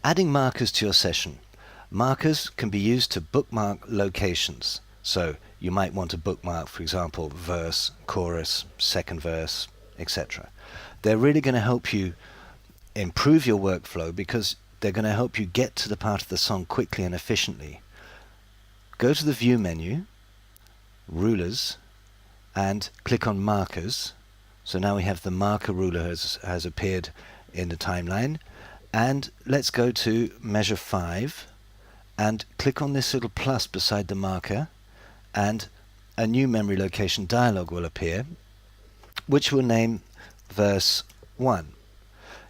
Adding markers to your session. Markers can be used to bookmark locations. So you might want to bookmark, for example, verse, chorus, second verse, etc. They're really going to help you improve your workflow because they're going to help you get to the part of the song quickly and efficiently. Go to the View menu, Rulers, and click on Markers. So now we have the marker ruler has appeared in the timeline. And let's go to Measure 5 and click on this little plus beside the marker, and a new memory location dialog will appear, which will name verse 1.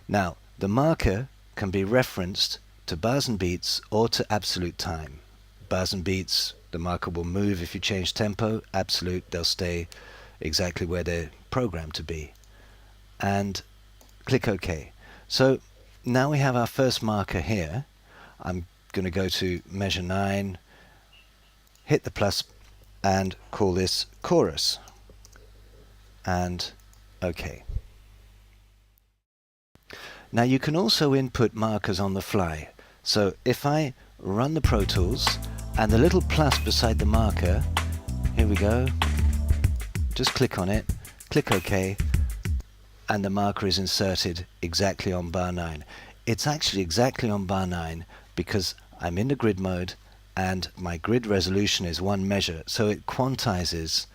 Now, the marker can be referenced to bars and beats or to absolute time. Bars and beats, the marker will move if you change tempo. Absolute, they'll stay exactly where they're programmed to be. And click OK. So now we have our first marker here. I'm going to go to Measure 9, hit the plus, and call this Chorus. And OK. Now you can also input markers on the fly. So if I run the Pro Tools and the little plus beside the marker, here we go, just click on it, click OK, and the marker is inserted exactly on bar 9. It's actually exactly on bar 9 because I'm in the grid mode and my grid resolution is 1 measure, so it quantizes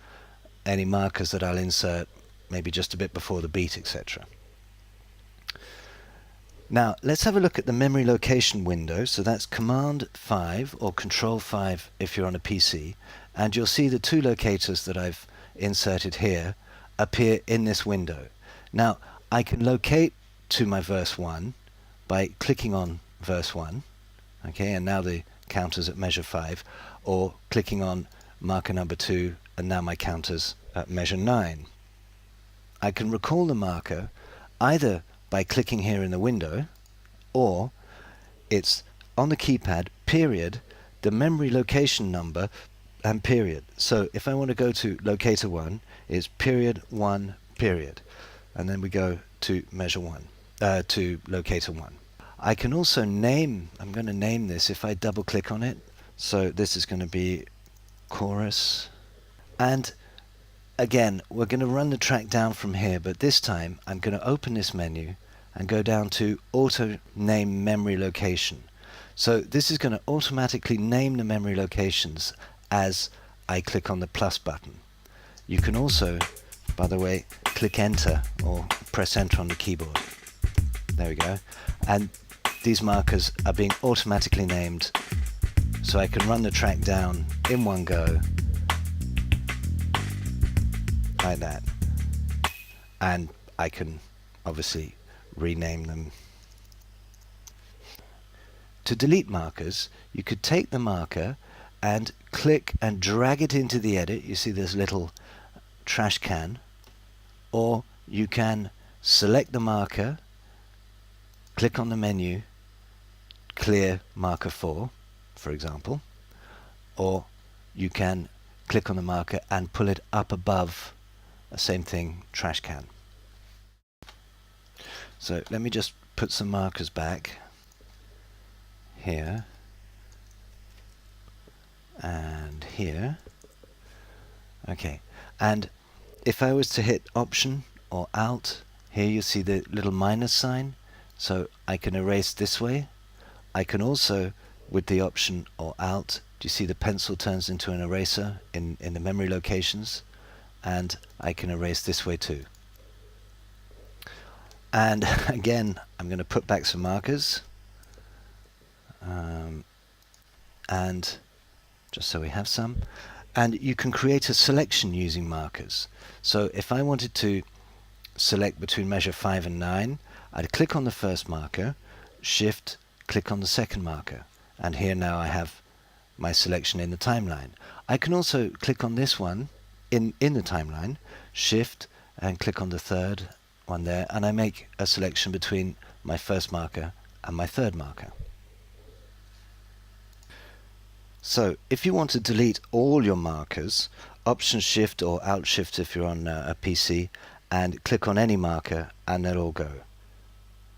any markers that I'll insert maybe just a bit before the beat, etc. Now let's have a look at the memory location window. So that's Command 5 or Control 5 if you're on a PC, and you'll see the 2 locators that I've inserted here appear in this window. Now I can locate to my verse 1 by clicking on verse 1, okay, and now the counter's at measure 5, or clicking on marker number 2 and now my counter's at measure 9. I can recall the marker either by clicking here in the window, or it's on the keypad, period, the memory location number and period. So if I want to go to locator 1, it's period 1 period, and then we go to measure 1, to locator 1. I can also name, I'm going to name this if I double click on it. So this is going to be chorus, and again we're going to run the track down from here, but this time I'm going to open this menu and go down to auto name memory location. So this is going to automatically name the memory locations as I click on the plus button. You can also, by the way, click enter or press enter on the keyboard. There we go. And these markers are being automatically named, so I can run the track down in one go like that, and I can obviously rename them. To delete markers, you could take the marker and click and drag it into the edit. You see this little trash can, or you can select the marker, click on the menu, clear marker 4, for example, or you can click on the marker and pull it up above the same thing, trash can. So let me just put some markers back here and here. Okay, and if I was to hit Option or Alt, here you see the little minus sign, so I can erase this way. I can also, with the Option or Alt, do you see the pencil turns into an eraser in the memory locations, and I can erase this way too. And again, I'm going to put back some markers, and just so we have some, and you can create a selection using markers. So if I wanted to select between measure 5 and 9, I'd click on the first marker, shift, click on the second marker, and here now I have my selection in the timeline. I can also click on this one in the timeline, shift, and click on the third one there, and I make a selection between my first marker and my third marker. So if you want to delete all your markers, Option Shift or Alt Shift if you're on a PC, and click on any marker and they'll all go.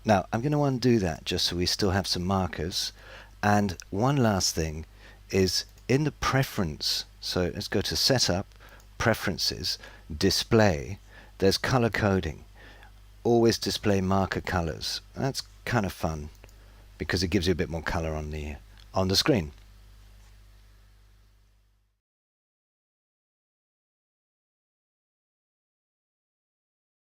Now I'm going to undo that just so we still have some markers. And one last thing is in the preference, so let's go to Setup, Preferences, Display, there's color coding. Always display marker colors. That's kind of fun because it gives you a bit more color on the screen.